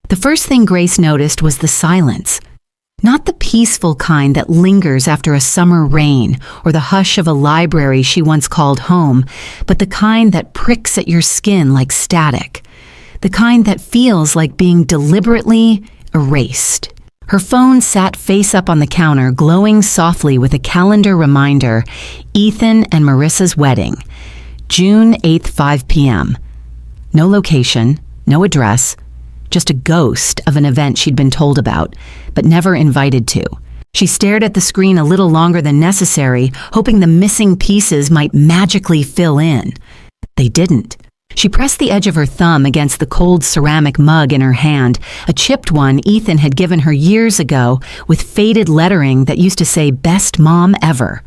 The first thing Grace noticed was the silence. Not the peaceful kind that lingers after a summer rain or the hush of a library she once called home, but the kind that pricks at your skin like static. The kind that feels like being deliberately erased. Her phone sat face up on the counter, glowing softly with a calendar reminder, Ethan and Marissa's wedding, June 8th, 5 p.m. No location, no address, just a ghost of an event she'd been told about, but never invited to. She stared at the screen a little longer than necessary, hoping the missing pieces might magically fill in. They didn't. She pressed the edge of her thumb against the cold ceramic mug in her hand, a chipped one Ethan had given her years ago with faded lettering that used to say, "Best Mom Ever."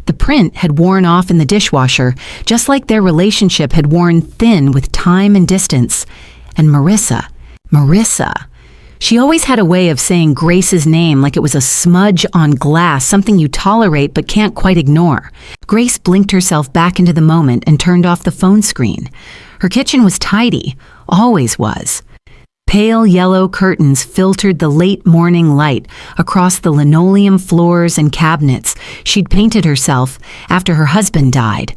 The print had worn off in the dishwasher, just like their relationship had worn thin with time and distance. And Marissa. She always had a way of saying Grace's name like it was a smudge on glass, something you tolerate but can't quite ignore. Grace blinked herself back into the moment and turned off the phone screen. Her kitchen was tidy, always was. Pale yellow curtains filtered the late morning light across the linoleum floors and cabinets she'd painted herself after her husband died.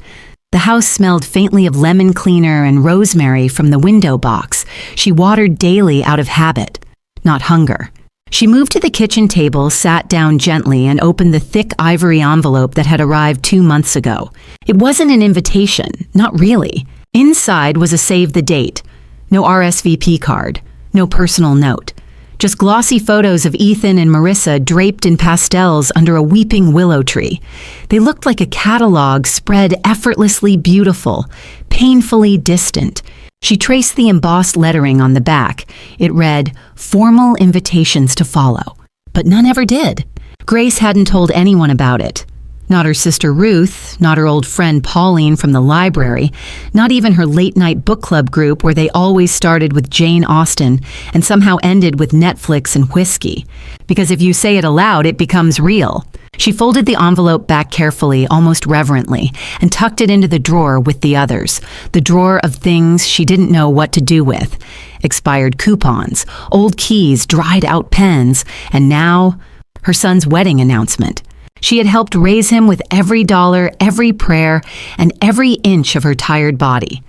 The house smelled faintly of lemon cleaner and rosemary from the window box she watered daily out of habit, not hunger. She moved to the kitchen table, sat down gently, and opened the thick ivory envelope that had arrived 2 months ago. It wasn't an invitation, not really. Inside was a save the date, no RSVP card, no personal note. Just glossy photos of Ethan and Marissa draped in pastels under a weeping willow tree. They looked like a catalog spread effortlessly beautiful, painfully distant. She traced the embossed lettering on the back. It read, "Formal invitations to follow." But none ever did. Grace hadn't told anyone about it. Not her sister Ruth, not her old friend Pauline from the library, not even her late-night book club group where they always started with Jane Austen and somehow ended with Netflix and whiskey. Because if you say it aloud, it becomes real. She folded the envelope back carefully, almost reverently, and tucked it into the drawer with the others, the drawer of things she didn't know what to do with. Expired coupons, old keys, dried-out pens, and now her son's wedding announcement. She had helped raise him with every dollar, every prayer, and every inch of her tired body.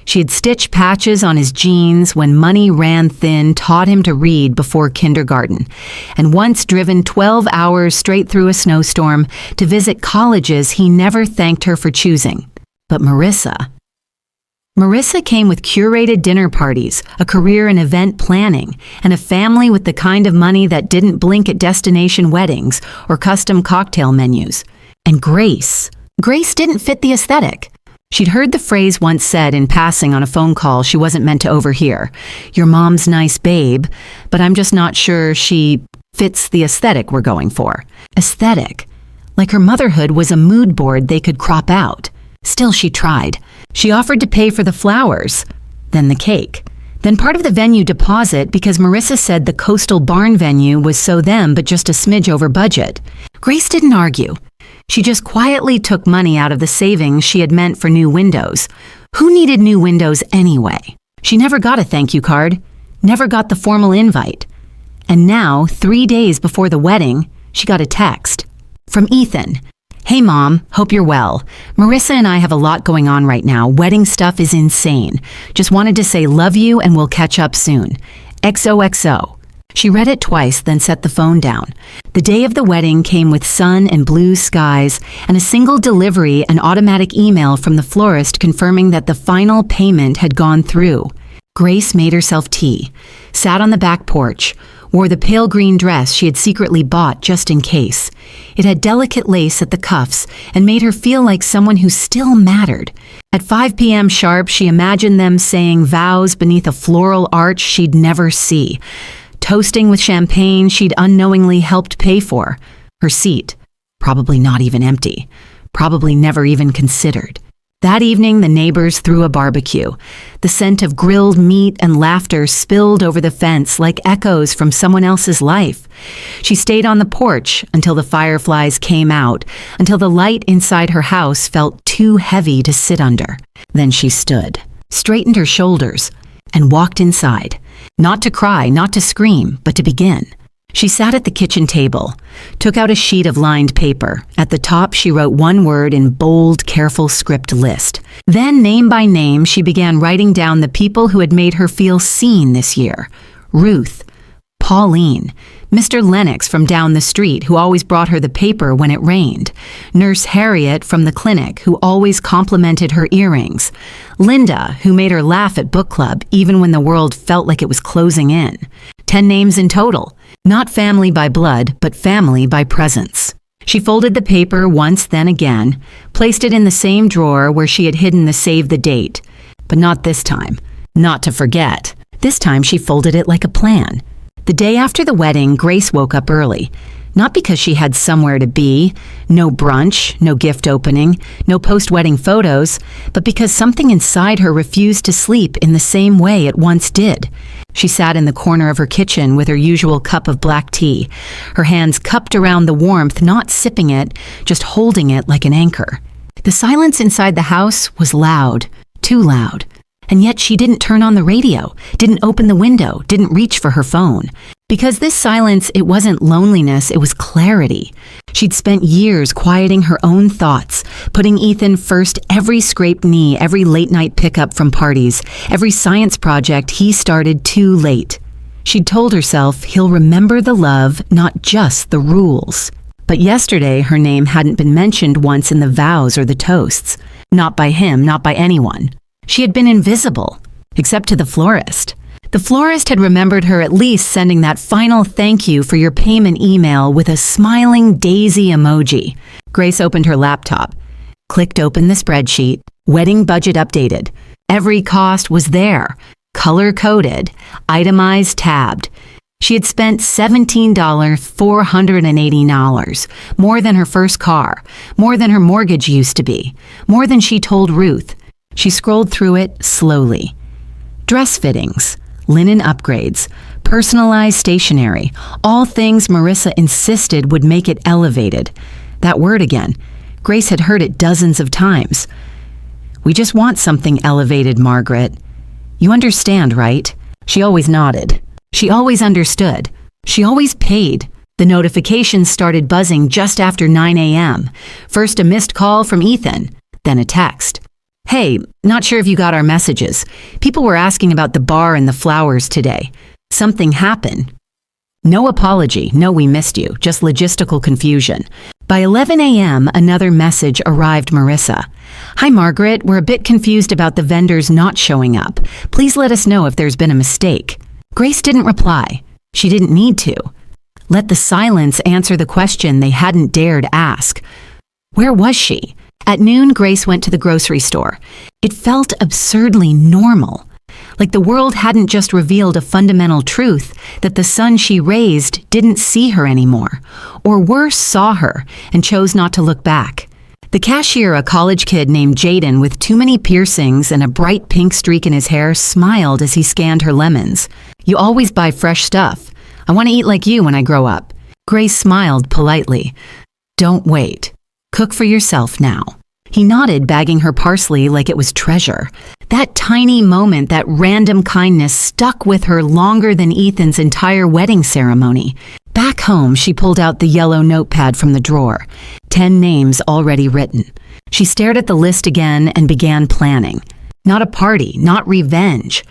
She had stitched patches on his jeans when money ran thin, taught him to read before kindergarten, and once driven 12 hours straight through a snowstorm to visit colleges he never thanked her for choosing. But Marissa came with curated dinner parties, a career in event planning, and a family with the kind of money that didn't blink at destination weddings or custom cocktail menus. And Grace didn't fit the aesthetic. She'd heard the phrase once said in passing on a phone call she wasn't meant to overhear. "Your mom's nice, babe, but I'm just not sure she fits the aesthetic we're going for." Aesthetic. Like her motherhood was a mood board they could crop out. Still, she tried. She offered to pay for the flowers, then the cake, then part of the venue deposit because Marissa said the coastal barn venue was so them but just a smidge over budget. Grace didn't argue. She just quietly took money out of the savings she had meant for new windows. Who needed new windows anyway? She never got a thank you card, never got the formal invite. And now, 3 days before the wedding, she got a text from Ethan. "Hey Mom, hope you're well. Marissa and I have a lot going on right now. Wedding stuff is insane. Just wanted to say love you and we'll catch up soon. XOXO. She read it twice, then set the phone down. The day of the wedding came with sun and blue skies and a single delivery and automatic email from the florist confirming that the final payment had gone through. Grace made herself tea, sat on the back porch, wore the pale green dress she had secretly bought just in case. It had delicate lace at the cuffs and made her feel like someone who still mattered. At 5 p.m. sharp, she imagined them saying vows beneath a floral arch she'd never see, toasting with champagne she'd unknowingly helped pay for. Her seat, probably not even empty, probably never even considered. That evening, the neighbors threw a barbecue. The scent of grilled meat and laughter spilled over the fence like echoes from someone else's life. She stayed on the porch until the fireflies came out, until the light inside her house felt too heavy to sit under. Then she stood, straightened her shoulders, and walked inside. Not to cry, not to scream, but to begin. She sat at the kitchen table, took out a sheet of lined paper. At the top, she wrote one word in bold, careful script list. Then, name by name, she began writing down the people who had made her feel seen this year. Ruth, Pauline, Mr. Lennox from down the street, who always brought her the paper when it rained, Nurse Harriet from the clinic, who always complimented her earrings, Linda, who made her laugh at book club even when the world felt like it was closing in. 10 names in total, not family by blood, but family by presence. She folded the paper once, then again, placed it in the same drawer where she had hidden the save the date. But not this time. Not to forget. This time she folded it like a plan. The day after the wedding, Grace woke up early. Not because she had somewhere to be, no brunch, no gift opening, no post-wedding photos, but because something inside her refused to sleep in the same way it once did. She sat in the corner of her kitchen with her usual cup of black tea, her hands cupped around the warmth, not sipping it, just holding it like an anchor. The silence inside the house was loud, too loud. And yet she didn't turn on the radio, didn't open the window, didn't reach for her phone. Because this silence, it wasn't loneliness, it was clarity. She'd spent years quieting her own thoughts, putting Ethan first every scraped knee, every late-night pickup from parties, every science project he started too late. She'd told herself he'll remember the love, not just the rules. But yesterday, her name hadn't been mentioned once in the vows or the toasts. Not by him, not by anyone. She had been invisible, except to the florist. The florist had remembered her at least sending that final thank you for your payment email with a smiling daisy emoji. Grace opened her laptop, clicked open the spreadsheet, wedding budget updated. Every cost was there, color-coded, itemized, tabbed. She had spent $17,480, more than her first car, more than her mortgage used to be, more than she told Ruth. She scrolled through it slowly. Dress fittings, linen upgrades, personalized stationery, all things Marissa insisted would make it elevated. That word again. Grace had heard it dozens of times. We just want something elevated, Margaret. You understand, right? She always nodded. She always understood. She always paid. The notifications started buzzing just after 9 a.m. First a missed call from Ethan, then a text. Hey, not sure if you got our messages. People were asking about the bar and the flowers today. Something happened. No apology, no we missed you, just logistical confusion. By 11 a.m., another message arrived Marissa. Hi Margaret, we're a bit confused about the vendors not showing up. Please let us know if there's been a mistake. Grace didn't reply. She didn't need to. Let the silence answer the question they hadn't dared ask. Where was she? At noon, Grace went to the grocery store. It felt absurdly normal, like the world hadn't just revealed a fundamental truth that the son she raised didn't see her anymore, or worse, saw her and chose not to look back. The cashier, a college kid named Jaden with too many piercings and a bright pink streak in his hair, smiled as he scanned her lemons. You always buy fresh stuff. I want to eat like you when I grow up. Grace smiled politely. Don't wait. Cook for yourself now. He nodded, bagging her parsley like it was treasure. That tiny moment, that random kindness stuck with her longer than Ethan's entire wedding ceremony. Back home, she pulled out the yellow notepad from the drawer. 10 names already written. She stared at the list again and began planning. Not a party, not revenge,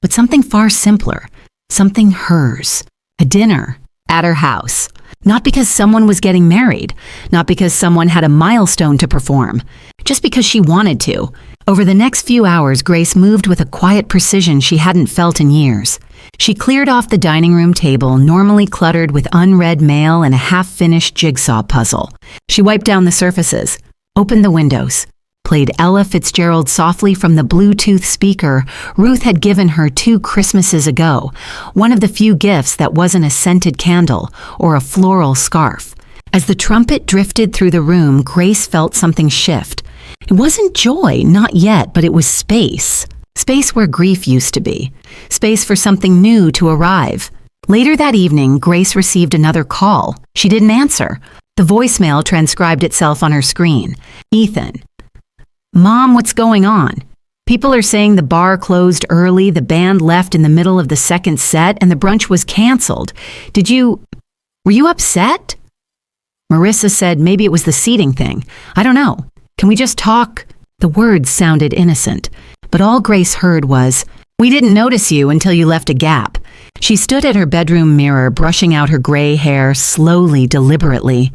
but something far simpler. Something hers. A dinner at her house. Not because someone was getting married, not because someone had a milestone to perform, just because she wanted to. Over the next few hours, Grace moved with a quiet precision she hadn't felt in years. She cleared off the dining room table, normally cluttered with unread mail and a half-finished jigsaw puzzle. She wiped down the surfaces, opened the windows, played Ella Fitzgerald softly from the Bluetooth speaker Ruth had given her 2 Christmases ago, one of the few gifts that wasn't a scented candle or a floral scarf. As the trumpet drifted through the room, Grace felt something shift. It wasn't joy, not yet, but it was space. Space where grief used to be. Space for something new to arrive. Later that evening, Grace received another call. She didn't answer. The voicemail transcribed itself on her screen. Ethan. Mom, what's going on? People are saying the bar closed early, the band left in the middle of the second set, and the brunch was canceled. Were you upset? Marissa said maybe it was the seating thing. I don't know. Can we just talk? The words sounded innocent, but all Grace heard was, we didn't notice you until you left a gap. She stood at her bedroom mirror, brushing out her gray hair slowly, deliberately.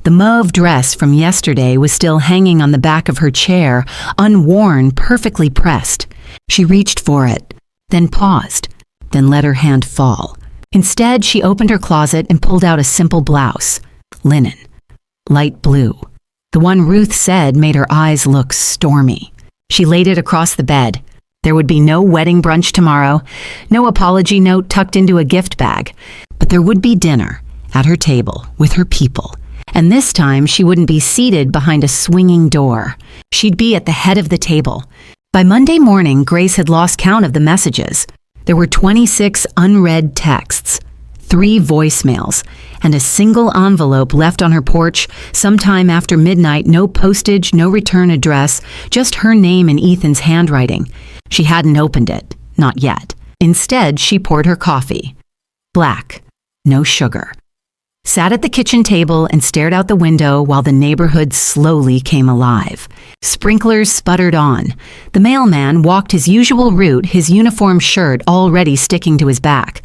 The mauve dress from yesterday was still hanging on the back of her chair, unworn, perfectly pressed. She reached for it, then paused, then let her hand fall. Instead, she opened her closet and pulled out a simple blouse. Linen. Light blue. The one Ruth said made her eyes look stormy. She laid it across the bed. There would be no wedding brunch tomorrow, no apology note tucked into a gift bag, but there would be dinner at her table with her people. And this time she wouldn't be seated behind a swinging door. She'd be at the head of the table. By Monday morning, Grace had lost count of the messages. There were 26 unread texts, 3 voicemails, and a single envelope left on her porch sometime after midnight. No postage, no return address, just her name in Ethan's handwriting. She hadn't opened it, not yet. Instead, she poured her coffee. Black, no sugar. Sat at the kitchen table and stared out the window while the neighborhood slowly came alive. Sprinklers sputtered on. The mailman walked his usual route, his uniform shirt already sticking to his back.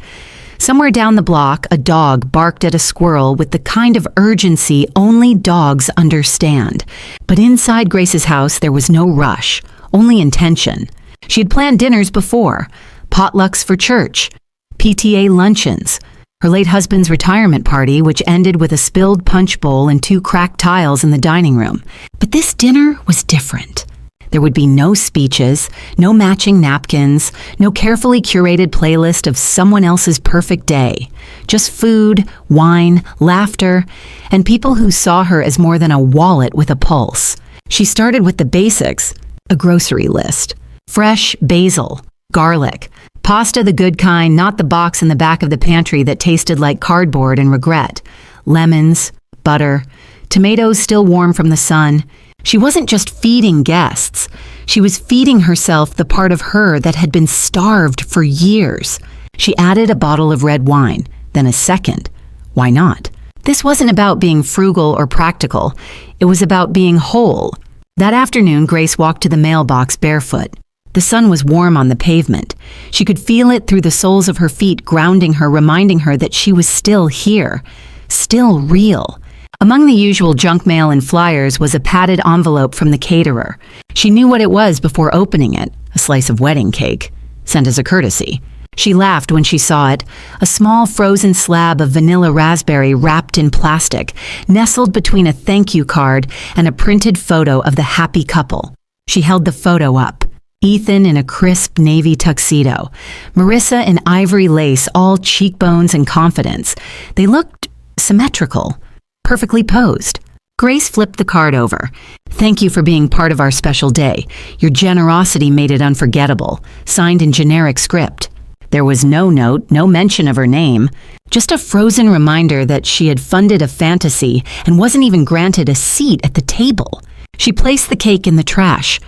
Somewhere down the block, a dog barked at a squirrel with the kind of urgency only dogs understand. But inside Grace's house, there was no rush, only intention. She had planned dinners before, potlucks for church, PTA luncheons, her late husband's retirement party, which ended with a spilled punch bowl and 2 cracked tiles in the dining room. But this dinner was different. There would be no speeches, no matching napkins, no carefully curated playlist of someone else's perfect day. Just food, wine, laughter, and people who saw her as more than a wallet with a pulse. She started with the basics, a grocery list. Fresh basil, garlic, pasta the good kind, not the box in the back of the pantry that tasted like cardboard and regret. Lemons, butter, tomatoes still warm from the sun. She wasn't just feeding guests. She was feeding herself the part of her that had been starved for years. She added a bottle of red wine, then a second. Why not? This wasn't about being frugal or practical. It was about being whole. That afternoon, Grace walked to the mailbox barefoot. The sun was warm on the pavement. She could feel it through the soles of her feet, grounding her, reminding her that she was still here, still real. Among the usual junk mail and flyers was a padded envelope from the caterer. She knew what it was before opening it, a slice of wedding cake, sent as a courtesy. She laughed when she saw it, a small frozen slab of vanilla raspberry wrapped in plastic, nestled between a thank you card and a printed photo of the happy couple. She held the photo up. Ethan in a crisp navy tuxedo, Marissa in ivory lace, all cheekbones and confidence. They looked symmetrical, perfectly posed. Grace flipped the card over. Thank you for being part of our special day. Your generosity made it unforgettable, signed in generic script. There was no note, no mention of her name, just a frozen reminder that she had funded a fantasy and wasn't even granted a seat at the table. She placed the cake in the trash,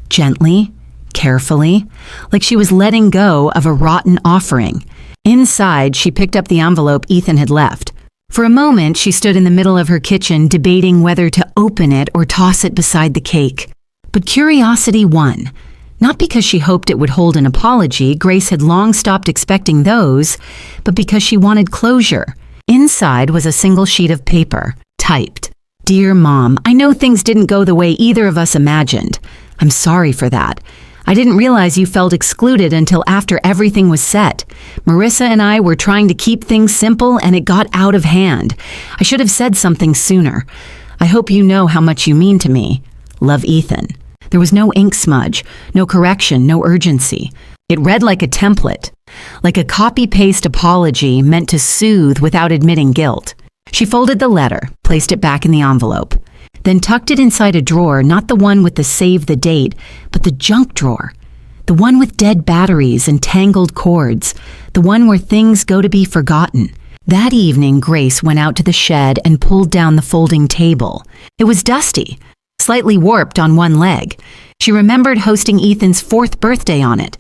gently, carefully, like she was letting go of a rotten offering. Inside, she picked up the envelope Ethan had left. For a moment, she stood in the middle of her kitchen, debating whether to open it or toss it beside the cake. But curiosity won. Not because she hoped it would hold an apology, Grace had long stopped expecting those, but because she wanted closure. Inside was a single sheet of paper, typed. Dear Mom, I know things didn't go the way either of us imagined. I'm sorry for that. I didn't realize you felt excluded until after everything was set. Marissa and I were trying to keep things simple and it got out of hand. I should have said something sooner. I hope you know how much you mean to me. Love, Ethan. There was no ink smudge, no correction, no urgency. It read like a template, like a copy-paste apology meant to soothe without admitting guilt. She folded the letter, placed it back in the envelope, then tucked it inside a drawer, not the one with the save the date, but the junk drawer, the one with dead batteries and tangled cords, the one where things go to be forgotten. That evening, Grace went out to the shed and pulled down the folding table. It was dusty, slightly warped on one leg. She remembered hosting Ethan's 4th birthday on it.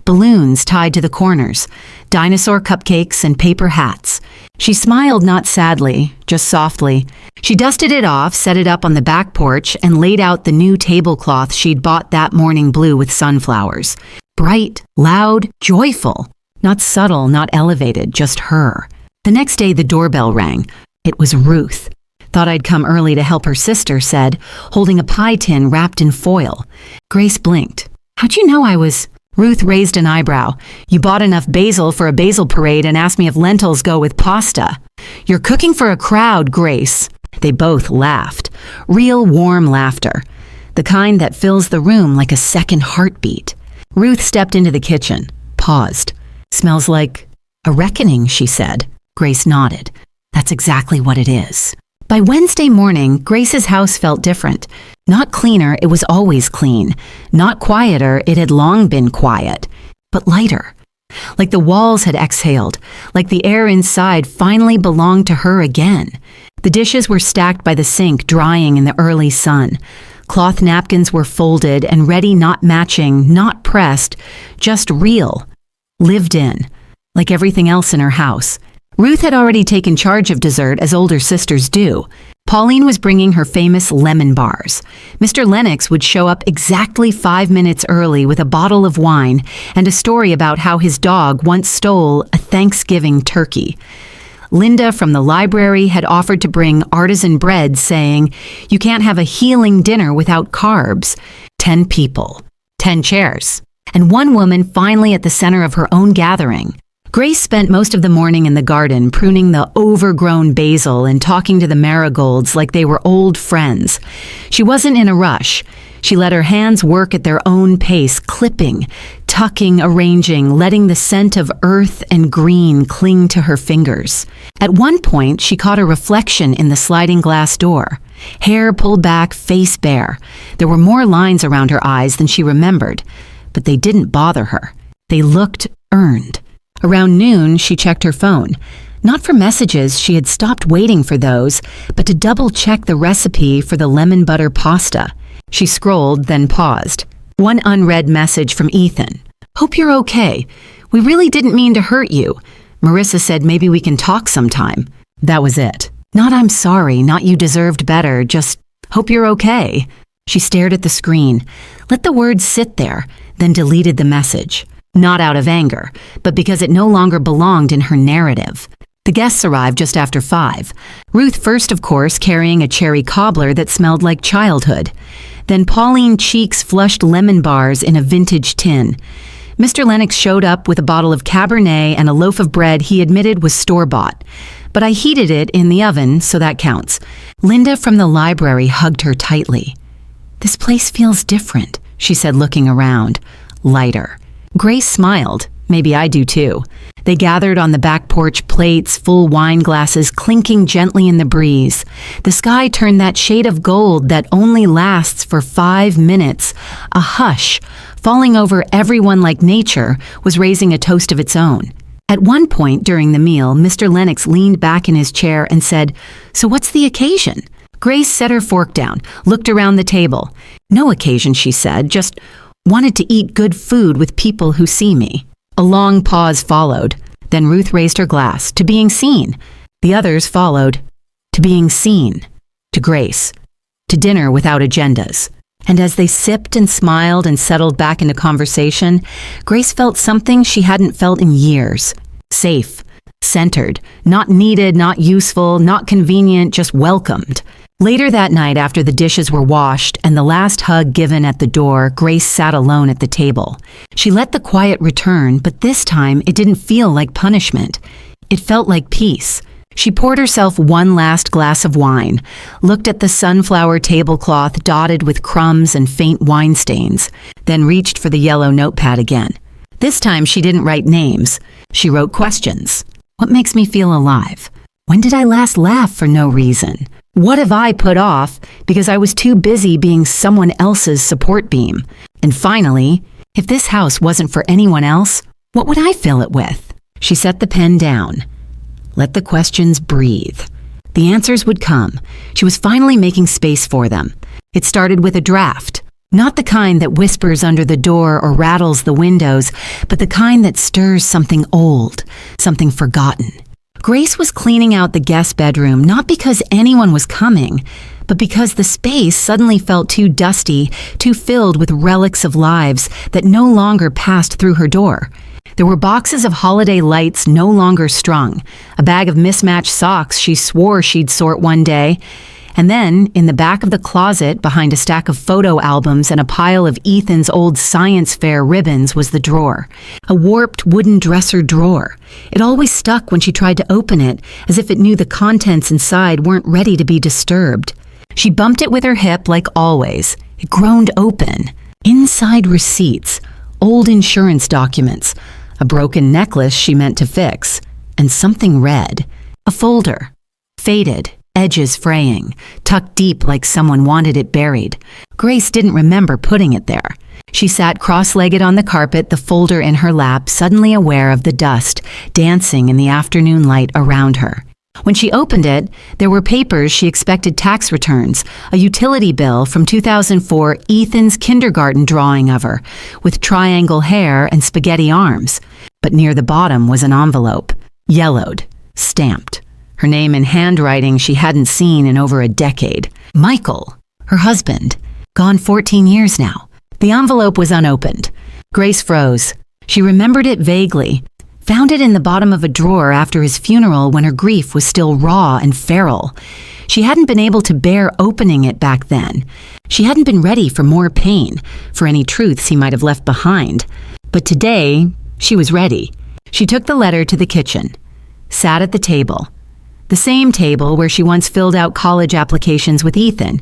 Balloons tied to the corners, dinosaur cupcakes, and paper hats. She smiled not sadly, just softly. She dusted it off, set it up on the back porch, and laid out the new tablecloth she'd bought that morning blue with sunflowers. Bright, loud, joyful. Not subtle, not elevated, just her. The next day the doorbell rang. It was Ruth. Thought I'd come early to help her sister, said, holding a pie tin wrapped in foil. Grace blinked. How'd you know I was... Ruth raised an eyebrow. You bought enough basil for a basil parade and asked me if lentils go with pasta. You're cooking for a crowd, Grace. They both laughed. Real warm laughter. The kind that fills the room like a second heartbeat. Ruth stepped into the kitchen, paused. Smells like a reckoning, she said. Grace nodded. That's exactly what it is. By Wednesday morning, Grace's house felt different. Not cleaner, it was always clean. Not quieter, it had long been quiet. But lighter. Like the walls had exhaled. Like the air inside finally belonged to her again. The dishes were stacked by the sink, drying in the early sun. Cloth napkins were folded and ready, not matching, not pressed, just real. Lived in. Like everything else in her house. Ruth had already taken charge of dessert, as older sisters do. Pauline was bringing her famous lemon bars. Mr. Lennox would show up exactly 5 minutes early with a bottle of wine and a story about how his dog once stole a Thanksgiving turkey. Linda from the library had offered to bring artisan bread, saying, "You can't have a healing dinner without carbs." 10 people, 10 chairs, and one woman finally at the center of her own gathering. Grace spent most of the morning in the garden, pruning the overgrown basil and talking to the marigolds like they were old friends. She wasn't in a rush. She let her hands work at their own pace, clipping, tucking, arranging, letting the scent of earth and green cling to her fingers. At one point, she caught a reflection in the sliding glass door. Hair pulled back, face bare. There were more lines around her eyes than she remembered, but they didn't bother her. They looked earned. Around noon, she checked her phone. Not for messages, she had stopped waiting for those, but to double-check the recipe for the lemon butter pasta. She scrolled, then paused. One unread message from Ethan. "Hope you're okay. We really didn't mean to hurt you. Marissa said maybe we can talk sometime." That was it. Not "I'm sorry," not "you deserved better," just "hope you're okay." She stared at the screen, let the words sit there, then deleted the message. Not out of anger, but because it no longer belonged in her narrative. The guests arrived just after 5. Ruth first, of course, carrying a cherry cobbler that smelled like childhood. Then Pauline Cheeks flushed lemon bars in a vintage tin. Mr. Lennox showed up with a bottle of Cabernet and a loaf of bread he admitted was store-bought. But I heated it in the oven, so that counts. Linda from the library hugged her tightly. "This place feels different," she said, looking around. Lighter. Grace smiled. Maybe I do too. They gathered on the back porch, plates, full wine glasses clinking gently in the breeze. The sky turned that shade of gold that only lasts for 5 minutes. A hush, falling over everyone like nature, was raising a toast of its own. At one point during the meal, Mr. Lennox leaned back in his chair and said, "So what's the occasion?" Grace set her fork down, looked around the table. "No occasion," she said, "just wanted to eat good food with people who see me." A long pause followed. Then Ruth raised her glass, to being seen. The others followed, to being seen. To Grace. To dinner without agendas. And as they sipped and smiled and settled back into conversation, Grace felt something she hadn't felt in years. Safe. Centered. Not needed, not useful, not convenient, just welcomed. Later that night, after the dishes were washed and the last hug given at the door, Grace sat alone at the table. She let the quiet return, but this time it didn't feel like punishment. It felt like peace. She poured herself one last glass of wine, looked at the sunflower tablecloth dotted with crumbs and faint wine stains, then reached for the yellow notepad again. This time she didn't write names. She wrote questions. What makes me feel alive? When did I last laugh for no reason? What have I put off because I was too busy being someone else's support beam? And finally, if this house wasn't for anyone else, what would I fill it with? She set the pen down. Let the questions breathe. The answers would come. She was finally making space for them. It started with a draft, Not the kind that whispers under the door or rattles the windows, but the kind that stirs something old, something forgotten. Grace was cleaning out the guest bedroom not because anyone was coming, but because the space suddenly felt too dusty, too filled with relics of lives that no longer passed through her door. There were boxes of holiday lights no longer strung, a bag of mismatched socks she swore she'd sort one day, and then, in the back of the closet, behind a stack of photo albums and a pile of Ethan's old science fair ribbons, was the drawer. A warped wooden dresser drawer. It always stuck when she tried to open it, as if it knew the contents inside weren't ready to be disturbed. She bumped it with her hip like always. It groaned open. Inside receipts, old insurance documents, a broken necklace she meant to fix, and something red. A folder. Faded. Edges fraying, tucked deep like someone wanted it buried. Grace didn't remember putting it there. She sat cross-legged on the carpet, the folder in her lap, suddenly aware of the dust dancing in the afternoon light around her. When she opened it, there were papers she expected tax returns, a utility bill from 2004, Ethan's kindergarten drawing of her, with triangle hair and spaghetti arms. But near the bottom was an envelope, yellowed, stamped. Her name in handwriting she hadn't seen in over a decade. Michael, her husband, gone 14 years now. The envelope was unopened. Grace froze. She remembered it vaguely, found it in the bottom of a drawer after his funeral when her grief was still raw and feral. She hadn't been able to bear opening it back then. She hadn't been ready for more pain, for any truths he might have left behind. But today, she was ready. She took the letter to the kitchen, sat at the table. The same table where she once filled out college applications with Ethan,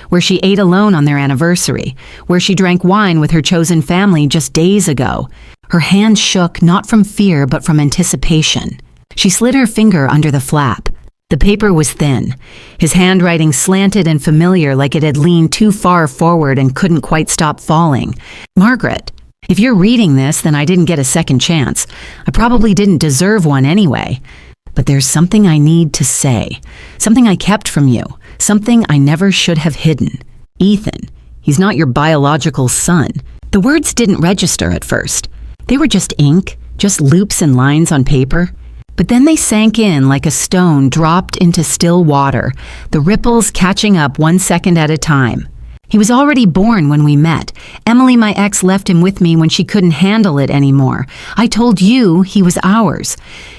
where she ate alone on their anniversary, where she drank wine with her chosen family just days ago. Her hand shook not from fear but from anticipation. She slid her finger under the flap. The paper was thin. His handwriting slanted and familiar, like it had leaned too far forward and couldn't quite stop falling. Margaret, if you're reading this, then I didn't get a second chance. I probably didn't deserve one anyway. But there's something I need to say, something I kept from you, something I never should have hidden. Ethan, he's not your biological son. The words didn't register at first. They were just ink, just loops and lines on paper. But then they sank in like a stone dropped into still water, the ripples catching up 1 second at a time. He was already born when we met. Emily, my ex, left him with me when she couldn't handle it anymore. I told you he was ours,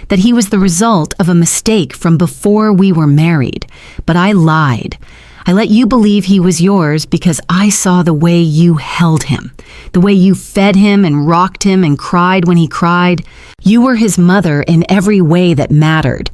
that he was the result of a mistake from before we were married. But I lied. I let you believe he was yours because I saw the way you held him, the way you fed him and rocked him and cried when he cried. You were his mother in every way that mattered.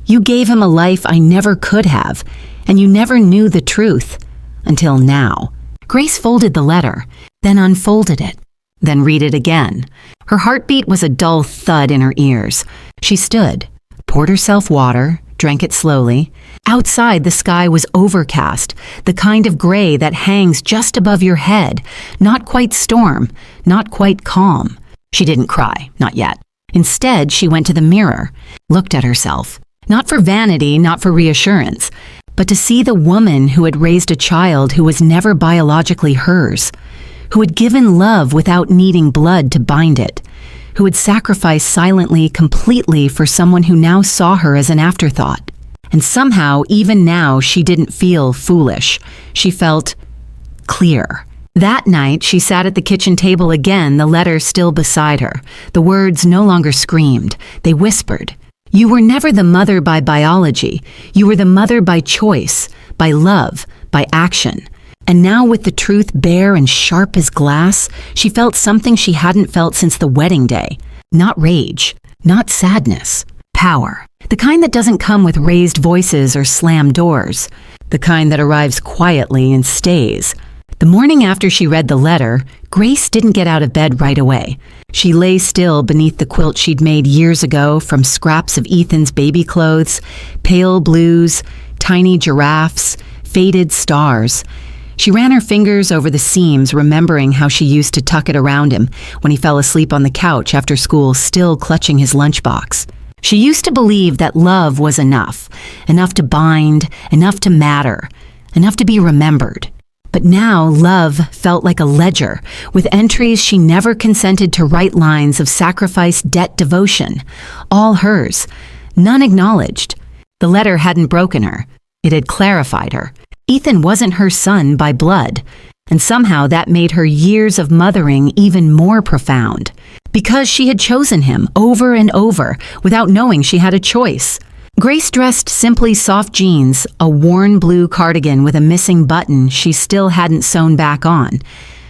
You gave him a life I never could have, and you never knew the truth. Until now. Grace folded the letter, then unfolded it, then read it again. Her heartbeat was a dull thud in her ears. She stood, poured herself water, drank it slowly. Outside, the sky was overcast, the kind of gray that hangs just above your head, not quite storm, not quite calm. She didn't cry, not yet. Instead, she went to the mirror, looked at herself, not for vanity, not for reassurance, but to see the woman who had raised a child who was never biologically hers, who had given love without needing blood to bind it, who had sacrificed silently, completely for someone who now saw her as an afterthought. And somehow, even now, she didn't feel foolish. She felt clear. That night, she sat at the kitchen table again, the letter still beside her. The words no longer screamed. They whispered. You were never the mother by biology. You were the mother by choice, by love, by action. And now with the truth bare and sharp as glass, she felt something she hadn't felt since the wedding day. Not rage, not sadness, power. The kind that doesn't come with raised voices or slammed doors. The kind that arrives quietly and stays. The morning after she read the letter, Grace didn't get out of bed right away. She lay still beneath the quilt she'd made years ago from scraps of Ethan's baby clothes, pale blues, tiny giraffes, faded stars. She ran her fingers over the seams, remembering how she used to tuck it around him when he fell asleep on the couch after school, still clutching his lunchbox. She used to believe that love was enough to bind, enough to matter, enough to be remembered. But now love felt like a ledger, with entries she never consented to write, lines of sacrifice, debt, devotion. All hers. None acknowledged. The letter hadn't broken her. It had clarified her. Ethan wasn't her son by blood. And somehow that made her years of mothering even more profound. Because she had chosen him over and over without knowing she had a choice. Grace dressed simply soft jeans, a worn blue cardigan with a missing button she still hadn't sewn back on.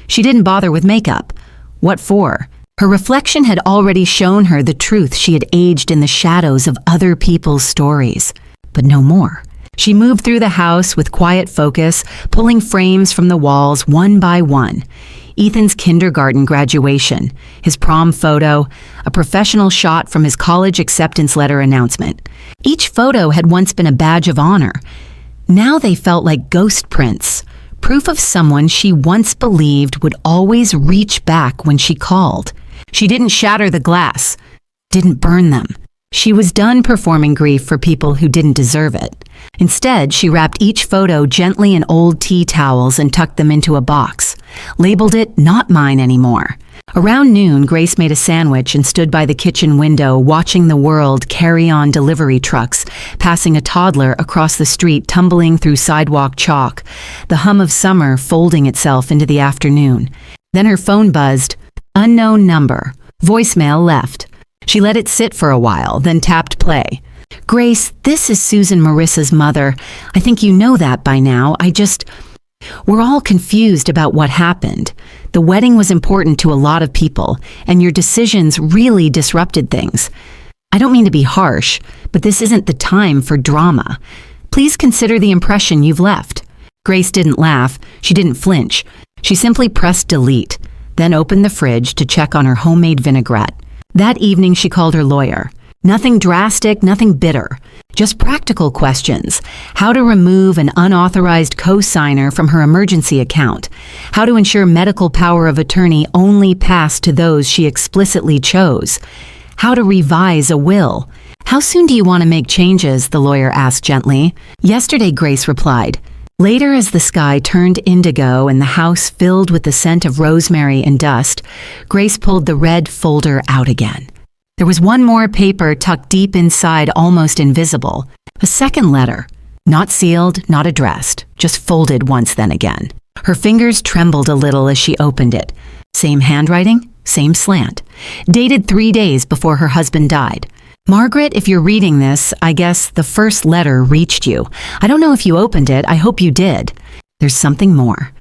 She didn't bother with makeup. What for? Her reflection had already shown her the truth she had aged in the shadows of other people's stories. But no more. She moved through the house with quiet focus, pulling frames from the walls one by one. Ethan's kindergarten graduation, his prom photo, a professional shot from his college acceptance letter announcement. Each photo had once been a badge of honor. Now they felt like ghost prints, proof of someone she once believed would always reach back when she called. She didn't shatter the glass, didn't burn them. She was done performing grief for people who didn't deserve it. Instead, she wrapped each photo gently in old tea towels and tucked them into a box. Labeled it "Not Mine Anymore." Around noon, Grace made a sandwich and stood by the kitchen window watching the world carry on delivery trucks, passing a toddler across the street tumbling through sidewalk chalk, the hum of summer folding itself into the afternoon. Then her phone buzzed. Unknown number. Voicemail left. She let it sit for a while, then tapped play. "Grace, this is Susan Marissa's mother. I think you know that by now. We're all confused about what happened. The wedding was important to a lot of people, and your decisions really disrupted things. I don't mean to be harsh, but this isn't the time for drama. Please consider the impression you've left." Grace didn't laugh. She didn't flinch. She simply pressed delete, then opened the fridge to check on her homemade vinaigrette. That evening she called her lawyer. Nothing drastic, nothing bitter. Just practical questions. How to remove an unauthorized co-signer from her emergency account. How to ensure medical power of attorney only passed to those she explicitly chose. How to revise a will. "How soon do you want to make changes?" the lawyer asked gently. "Yesterday," Grace replied. Later, as the sky turned indigo and the house filled with the scent of rosemary and dust, Grace pulled the red folder out again. There was one more paper tucked deep inside, almost invisible. A second letter. Not sealed, not addressed, just folded once then again. Her fingers trembled a little as she opened it. Same handwriting, same slant. Dated 3 days before her husband died. "Margaret, if you're reading this, I guess the first letter reached you. I don't know if you opened it. I hope you did. There's something more.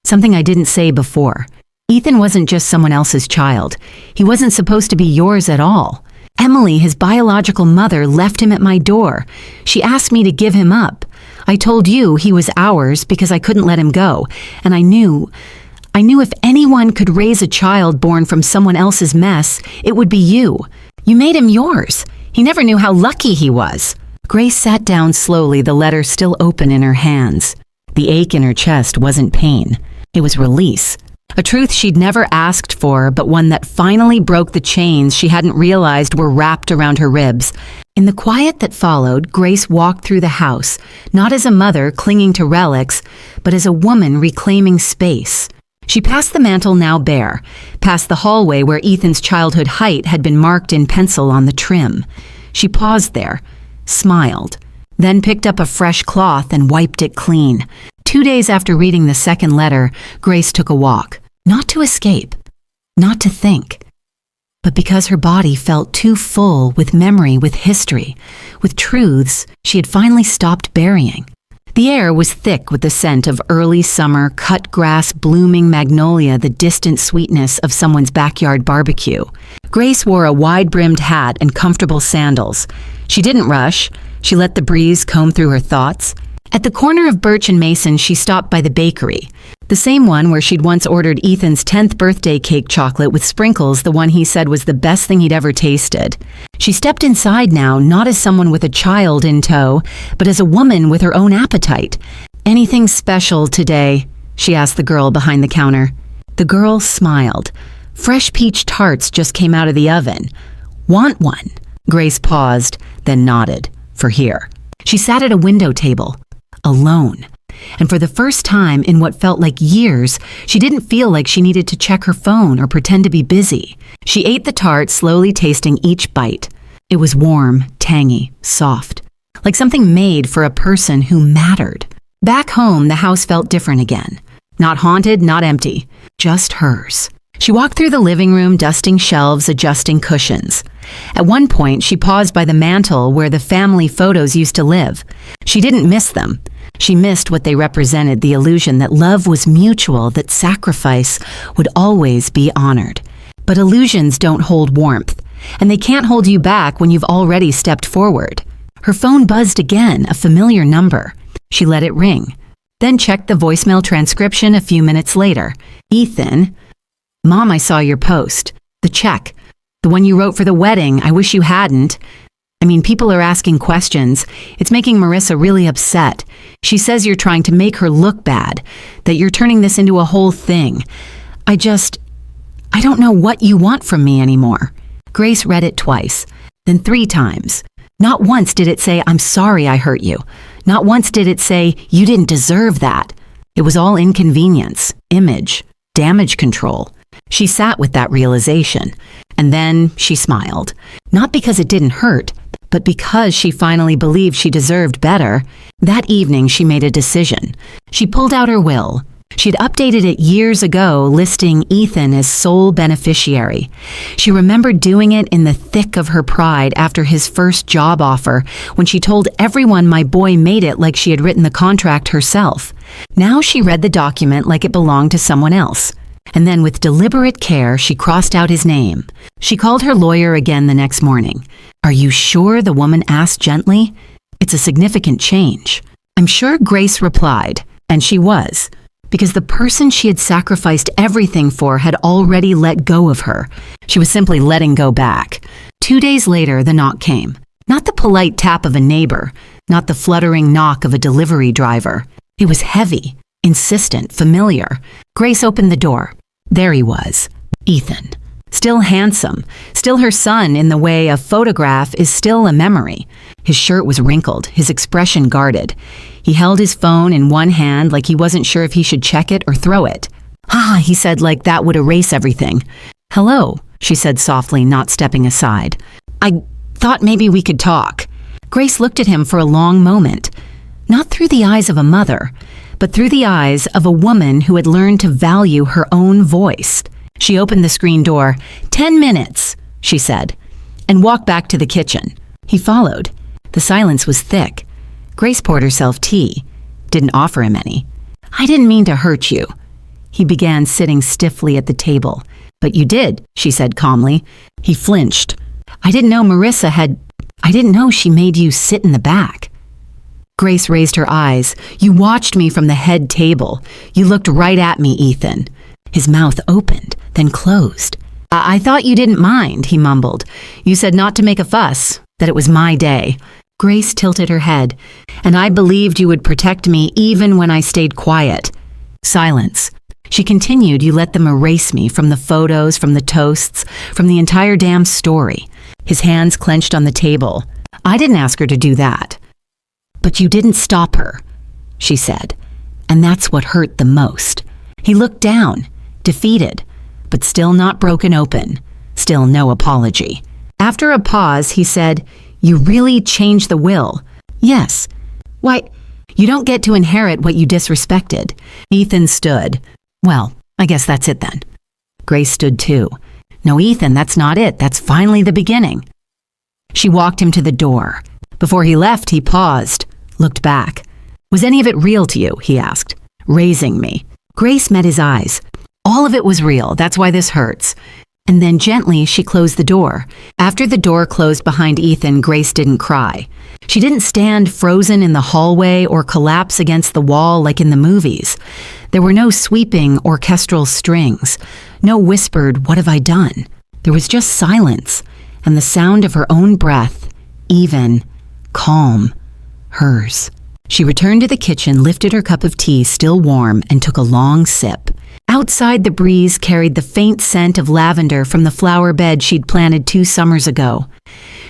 Something I didn't say before. Ethan wasn't just someone else's child. He wasn't supposed to be yours at all. Emily, his biological mother, left him at my door. She asked me to give him up. I told you he was ours because I couldn't let him go. And I knew if anyone could raise a child born from someone else's mess, it would be you. You made him yours. He never knew how lucky he was." Grace sat down slowly, the letter still open in her hands. The ache in her chest wasn't pain. It was release. A truth she'd never asked for, but one that finally broke the chains she hadn't realized were wrapped around her ribs. In the quiet that followed, Grace walked through the house, not as a mother clinging to relics, but as a woman reclaiming space. She passed the mantel now bare, past the hallway where Ethan's childhood height had been marked in pencil on the trim. She paused there, smiled, then picked up a fresh cloth and wiped it clean. 2 days after reading the second letter, Grace took a walk, not to escape, not to think, but because her body felt too full with memory, with history, with truths she had finally stopped burying. The air was thick with the scent of early summer, cut grass, blooming magnolia, the distant sweetness of someone's backyard barbecue. Grace wore a wide-brimmed hat and comfortable sandals. She didn't rush. She let the breeze comb through her thoughts. At the corner of Birch and Mason, she stopped by the bakery, the same one where she'd once ordered Ethan's 10th birthday cake chocolate with sprinkles, the one he said was the best thing he'd ever tasted. She stepped inside now, not as someone with a child in tow, but as a woman with her own appetite. "Anything special today?" she asked the girl behind the counter. The girl smiled. Fresh peach tarts just came out of the oven. "Want one?" Grace paused, then nodded. "For here." She sat at a window table. Alone. And for the first time in what felt like years, she didn't feel like she needed to check her phone or pretend to be busy. She ate the tart, slowly tasting each bite. It was warm, tangy, soft, like something made for a person who mattered. Back home, the house felt different again. Not haunted, not empty, just hers. She walked through the living room, dusting shelves, adjusting cushions. At one point, she paused by the mantel where the family photos used to live. She didn't miss them. She missed what they represented, the illusion that love was mutual, that sacrifice would always be honored. But illusions don't hold warmth, and they can't hold you back when you've already stepped forward. Her phone buzzed again, a familiar number. She let it ring, then checked the voicemail transcription a few minutes later. Ethan, Mom, I saw your post. The check. The one you wrote for the wedding. I wish you hadn't. I mean, people are asking questions. It's making Marissa really upset. She says you're trying to make her look bad, that you're turning this into a whole thing. I don't know what you want from me anymore. Grace read it twice, then 3 times. Not once did it say, I'm sorry I hurt you. Not once did it say, you didn't deserve that. It was all inconvenience, image, damage control. She sat with that realization, and then she smiled. Not because it didn't hurt, but because she finally believed she deserved better. That evening, she made a decision. She pulled out her will. She'd updated it years ago, listing Ethan as sole beneficiary. She remembered doing it in the thick of her pride after his first job offer, when she told everyone my boy made it like she had written the contract herself. Now she read the document like it belonged to someone else. And then with deliberate care, she crossed out his name. She called her lawyer again the next morning. Are you sure? The woman asked gently. It's a significant change. I'm sure Grace replied, and she was, because the person she had sacrificed everything for had already let go of her. She was simply letting go back. 2 days later, the knock came. Not the polite tap of a neighbor, not the fluttering knock of a delivery driver. It was heavy, insistent, familiar. Grace opened the door. There he was, Ethan. Still handsome, still her son in the way a photograph is still a memory. His shirt was wrinkled, his expression guarded. He held his phone in one hand like he wasn't sure if he should check it or throw it. He said like that would erase everything. Hello, she said softly, not stepping aside. I thought maybe we could talk. Grace looked at him for a long moment, not through the eyes of a mother, but through the eyes of a woman who had learned to value her own voice. She opened the screen door. 10 minutes, she said, and walked back to the kitchen. He followed. The silence was thick. Grace poured herself tea, didn't offer him any. I didn't mean to hurt you. He began, sitting stiffly at the table. But you did, she said calmly. He flinched. I didn't know she made you sit in the back. Grace raised her eyes. You watched me from the head table. You looked right at me, Ethan. His mouth opened, then closed. I thought you didn't mind, he mumbled. You said not to make a fuss, that it was my day. Grace tilted her head. And I believed you would protect me even when I stayed quiet. Silence. She continued, you let them erase me from the photos, from the toasts, from the entire damn story. His hands clenched on the table. I didn't ask her to do that. But you didn't stop her, she said. And that's what hurt the most. He looked down, defeated, but still not broken open. Still no apology. After a pause, he said, you really changed the will. Yes. Why, you don't get to inherit what you disrespected. Ethan stood. Well, I guess that's it then. Grace stood too. No, Ethan, that's not it. That's finally the beginning. She walked him to the door. Before he left, he paused, looked back. Was any of it real to you? He asked, raising me. Grace met his eyes. All of it was real. That's why this hurts. And then gently, she closed the door. After the door closed behind Ethan, Grace didn't cry. She didn't stand frozen in the hallway or collapse against the wall like in the movies. There were no sweeping orchestral strings, no whispered, what have I done? There was just silence and the sound of her own breath, even, calm, hers. She returned to the kitchen, lifted her cup of tea, still warm, and took a long sip. Outside, the breeze carried the faint scent of lavender from the flower bed she'd planted 2 summers ago.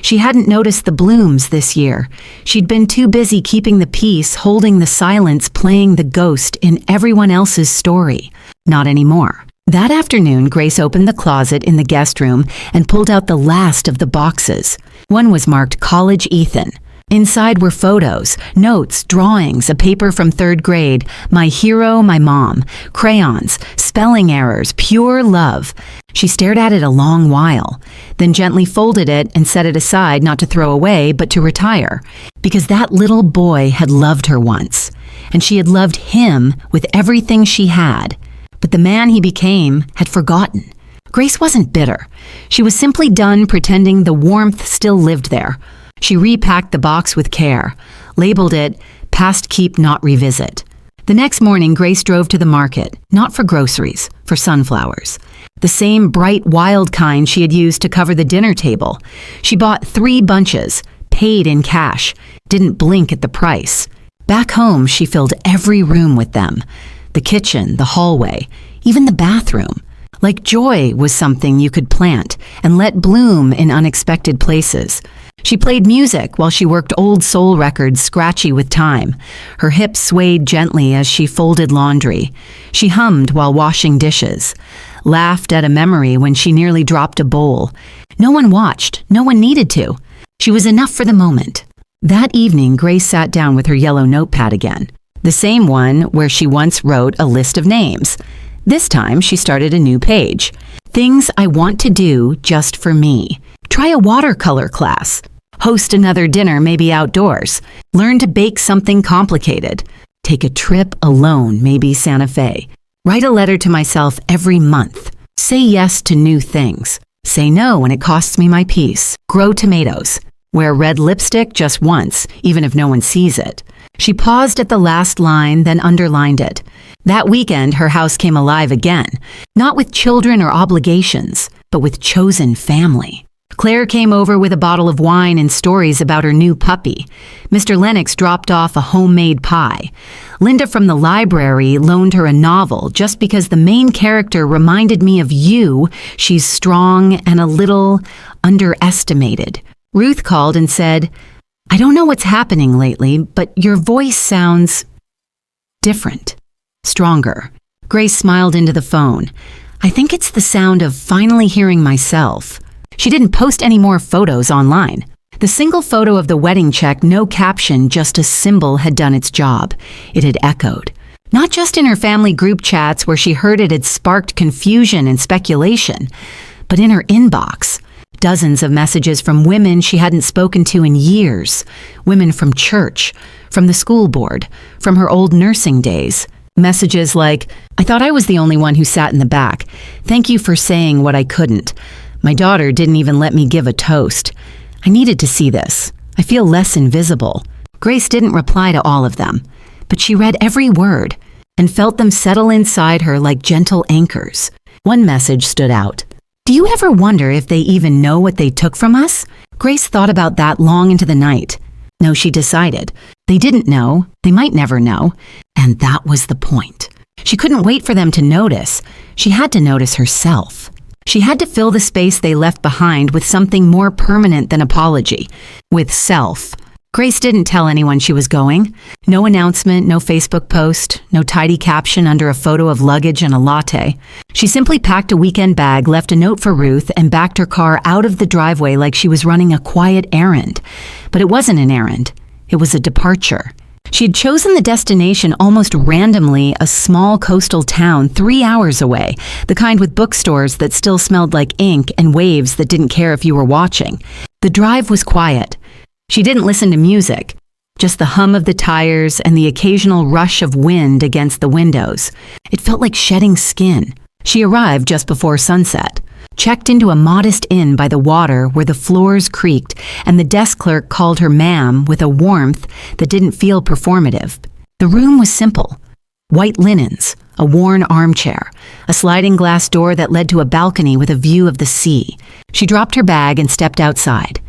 She hadn't noticed the blooms this year. She'd been too busy keeping the peace, holding the silence, playing the ghost in everyone else's story. Not anymore. That afternoon, Grace opened the closet in the guest room and pulled out the last of the boxes. One was marked College Ethan. Inside were photos, notes, drawings, a paper from 3rd grade, my hero, my mom, crayons, spelling errors, pure love. She stared at it a long while, then gently folded it and set it aside, not to throw away, but to retire, because that little boy had loved her once, and she had loved him with everything she had. But the man he became had forgotten. Grace wasn't bitter. She was simply done pretending the warmth still lived there. She repacked the box with care, labeled it, "Past keep, not revisit." The next morning, Grace drove to the market, not for groceries, for sunflowers. The same bright, wild kind she had used to cover the dinner table. She bought 3 bunches, paid in cash, didn't blink at the price. Back home, she filled every room with them. The kitchen, the hallway, even the bathroom. Like joy was something you could plant and let bloom in unexpected places. She played music while she worked old soul records scratchy with time. Her hips swayed gently as she folded laundry. She hummed while washing dishes. Laughed at a memory when she nearly dropped a bowl. No one watched. No one needed to. She was enough for the moment. That evening, Grace sat down with her yellow notepad again. The same one where she once wrote a list of names. This time, she started a new page. Things I want to do just for me. Try a watercolor class. Host another dinner, maybe outdoors. Learn to bake something complicated. Take a trip alone, maybe Santa Fe. Write a letter to myself every month. Say yes to new things. Say no when it costs me my peace. Grow tomatoes. Wear red lipstick just once, even if no one sees it. She paused at the last line, then underlined it. That weekend, her house came alive again, not with children or obligations, but with chosen family. Claire came over with a bottle of wine and stories about her new puppy. Mr. Lennox dropped off a homemade pie. Linda from the library loaned her a novel just because the main character reminded me of you. She's strong and a little underestimated. Ruth called and said, "I don't know what's happening lately, but your voice sounds different, stronger." Grace smiled into the phone. "I think it's the sound of finally hearing myself." She didn't post any more photos online. The single photo of the wedding check, no caption, just a symbol, had done its job. It had echoed. Not just in her family group chats where she heard it had sparked confusion and speculation, but in her inbox. Dozens of messages from women she hadn't spoken to in years. Women from church, from the school board, from her old nursing days. Messages like, "I thought I was the only one who sat in the back. Thank you for saying what I couldn't. My daughter didn't even let me give a toast. I needed to see this. I feel less invisible." Grace didn't reply to all of them, but she read every word and felt them settle inside her like gentle anchors. One message stood out. "Do you ever wonder if they even know what they took from us?" Grace thought about that long into the night. No, she decided. They didn't know. They might never know. And that was the point. She couldn't wait for them to notice. She had to notice herself. She had to fill the space they left behind with something more permanent than apology, with self. Grace didn't tell anyone she was going. No announcement, no Facebook post, no tidy caption under a photo of luggage and a latte. She simply packed a weekend bag, left a note for Ruth, and backed her car out of the driveway like she was running a quiet errand. But it wasn't an errand. It was a departure. She had chosen the destination almost randomly, a small coastal town 3 hours away, the kind with bookstores that still smelled like ink and waves that didn't care if you were watching. The drive was quiet. She didn't listen to music, just the hum of the tires and the occasional rush of wind against the windows. It felt like shedding skin. She arrived just before sunset. Checked into a modest inn by the water where the floors creaked and the desk clerk called her ma'am with a warmth that didn't feel performative. The room was simple. White linens, a worn armchair, a sliding glass door that led to a balcony with a view of the sea. She dropped her bag and stepped outside.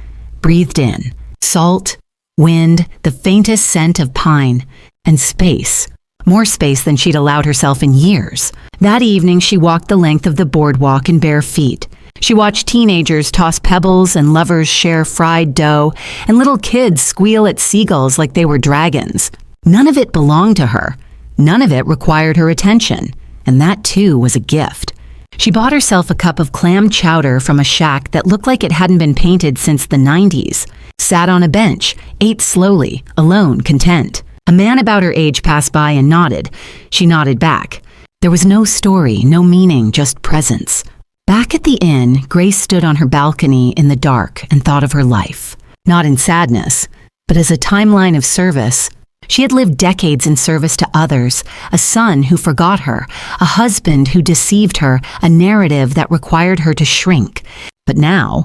Breathed in. Salt, wind, the faintest scent of pine, and space. More space than she'd allowed herself in years. That evening, she walked the length of the boardwalk in bare feet. She watched teenagers toss pebbles and lovers share fried dough, and little kids squeal at seagulls like they were dragons. None of it belonged to her. None of it required her attention, and that too was a gift. She bought herself a cup of clam chowder from a shack that looked like it hadn't been painted since the 90s, sat on a bench, ate slowly, alone, content. A man about her age passed by and nodded. She nodded back. There was no story, no meaning, just presence. Back at the inn, Grace stood on her balcony in the dark and thought of her life. Not in sadness, but as a timeline of service. She had lived decades in service to others, a son who forgot her, a husband who deceived her, a narrative that required her to shrink. But now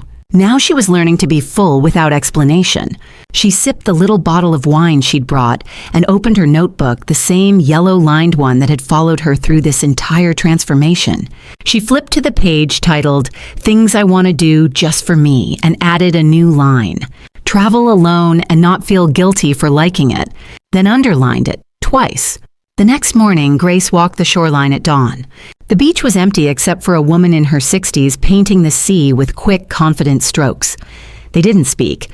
she was learning to be full without explanation. She sipped the little bottle of wine she'd brought and opened her notebook, the same yellow-lined one that had followed her through this entire transformation. She flipped to the page titled, "Things I Want to Do Just for Me," and added a new line. "Travel alone and not feel guilty for liking it," then underlined it twice. The next morning, Grace walked the shoreline at dawn. The beach was empty except for a woman in her 60s painting the sea with quick, confident strokes. They didn't speak,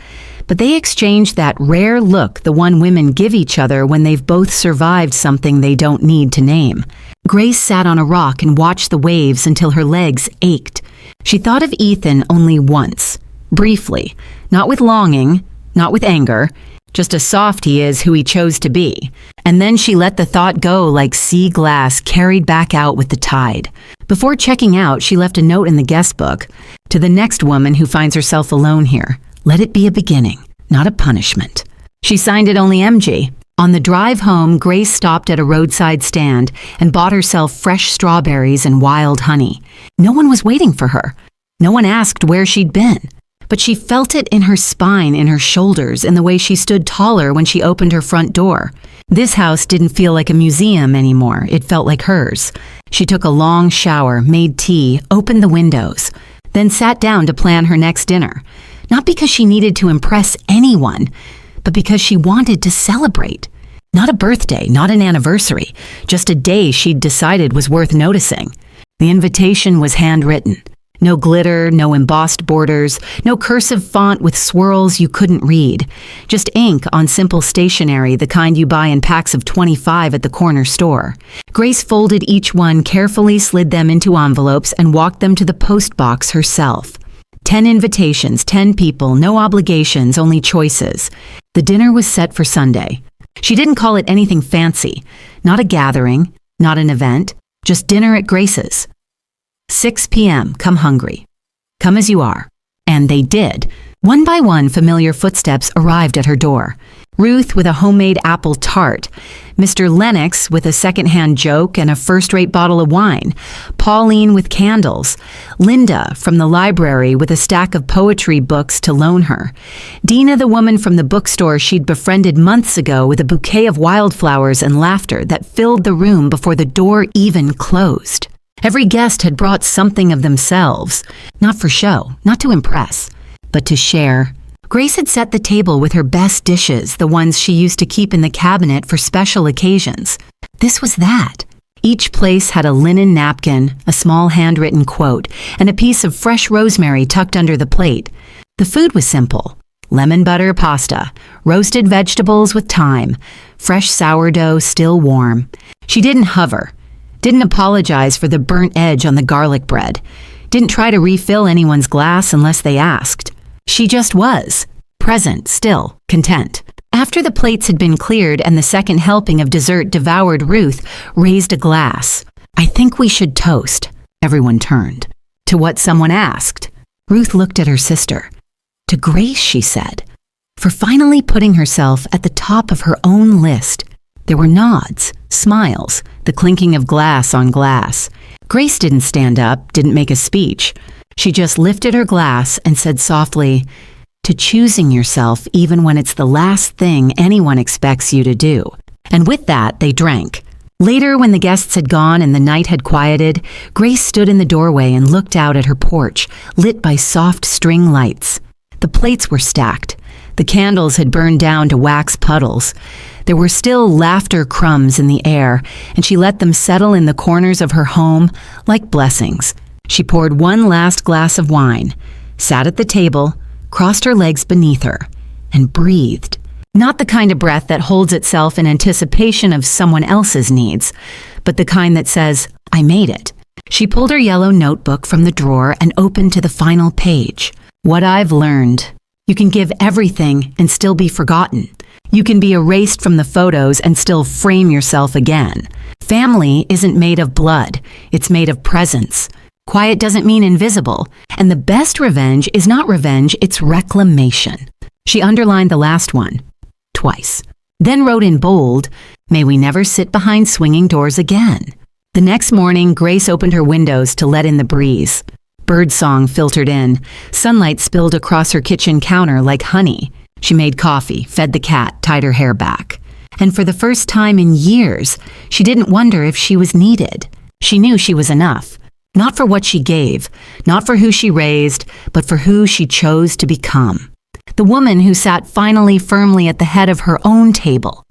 but they exchanged that rare look the one women give each other when they've both survived something they don't need to name. Grace sat on a rock and watched the waves until her legs ached. She thought of Ethan only once, briefly, not with longing, not with anger, just a soft he is who he chose to be. And then she let the thought go like sea glass carried back out with the tide. Before checking out, she left a note in the guest book. "To the next woman who finds herself alone here, let it be a beginning, not a punishment." She signed it only MG. On the drive home, Grace stopped at a roadside stand and bought herself fresh strawberries and wild honey. No one was waiting for her. No one asked where she'd been. But she felt it in her spine, in her shoulders, in the way she stood taller when she opened her front door. This house didn't feel like a museum anymore. It felt like hers. She took a long shower, made tea, opened the windows, then sat down to plan her next dinner. Not because she needed to impress anyone, but because she wanted to celebrate. Not a birthday, not an anniversary, just a day she'd decided was worth noticing. The invitation was handwritten. No glitter, no embossed borders, no cursive font with swirls you couldn't read. Just ink on simple stationery, the kind you buy in packs of 25 at the corner store. Grace folded each one, carefully slid them into envelopes, and walked them to the post box herself. 10 invitations, 10 people, no obligations, only choices. The dinner was set for Sunday. She didn't call it anything fancy. Not a gathering, not an event, just dinner at Grace's. 6 p.m., come hungry. Come as you are. And they did. One by one, familiar footsteps arrived at her door. Ruth with a homemade apple tart. Mr. Lennox with a second-hand joke and a first-rate bottle of wine. Pauline with candles. Linda from the library with a stack of poetry books to loan her. Dina, the woman from the bookstore she'd befriended months ago, with a bouquet of wildflowers and laughter that filled the room before the door even closed. Every guest had brought something of themselves, not for show, not to impress, but to share. Grace had set the table with her best dishes, the ones she used to keep in the cabinet for special occasions. This was that. Each place had a linen napkin, a small handwritten quote, and a piece of fresh rosemary tucked under the plate. The food was simple. Lemon butter pasta, roasted vegetables with thyme, fresh sourdough still warm. She didn't hover. Didn't apologize for the burnt edge on the garlic bread. Didn't try to refill anyone's glass unless they asked. She just was. Present, still, content. After the plates had been cleared and the second helping of dessert devoured, Ruth raised a glass. "I think we should toast." Everyone turned. To what someone asked. Ruth looked at her sister. To Grace, she said, for finally putting herself at the top of her own list. There were nods, smiles, the clinking of glass on glass. Grace didn't stand up, didn't make a speech. She just lifted her glass and said softly, "To choosing yourself even when it's the last thing anyone expects you to do." And with that, they drank. Later, when the guests had gone and the night had quieted, Grace stood in the doorway and looked out at her porch, lit by soft string lights. The plates were stacked. The candles had burned down to wax puddles. There were still laughter crumbs in the air, and she let them settle in the corners of her home like blessings. She poured one last glass of wine, sat at the table, crossed her legs beneath her, and breathed. Not the kind of breath that holds itself in anticipation of someone else's needs, but the kind that says, "I made it." She pulled her yellow notebook from the drawer and opened to the final page. What I've learned. You can give everything and still be forgotten. You can be erased from the photos and still frame yourself again. Family isn't made of blood. It's made of presence. Quiet doesn't mean invisible. And the best revenge is not revenge, it's reclamation. She underlined the last one, twice. Then wrote in bold, "May we never sit behind swinging doors again." The next morning, Grace opened her windows to let in the breeze. Birdsong filtered in. Sunlight spilled across her kitchen counter like honey. She made coffee, fed the cat, tied her hair back. And for the first time in years, she didn't wonder if she was needed. She knew she was enough. Not for what she gave, not for who she raised, but for who she chose to become. The woman who sat finally firmly at the head of her own table.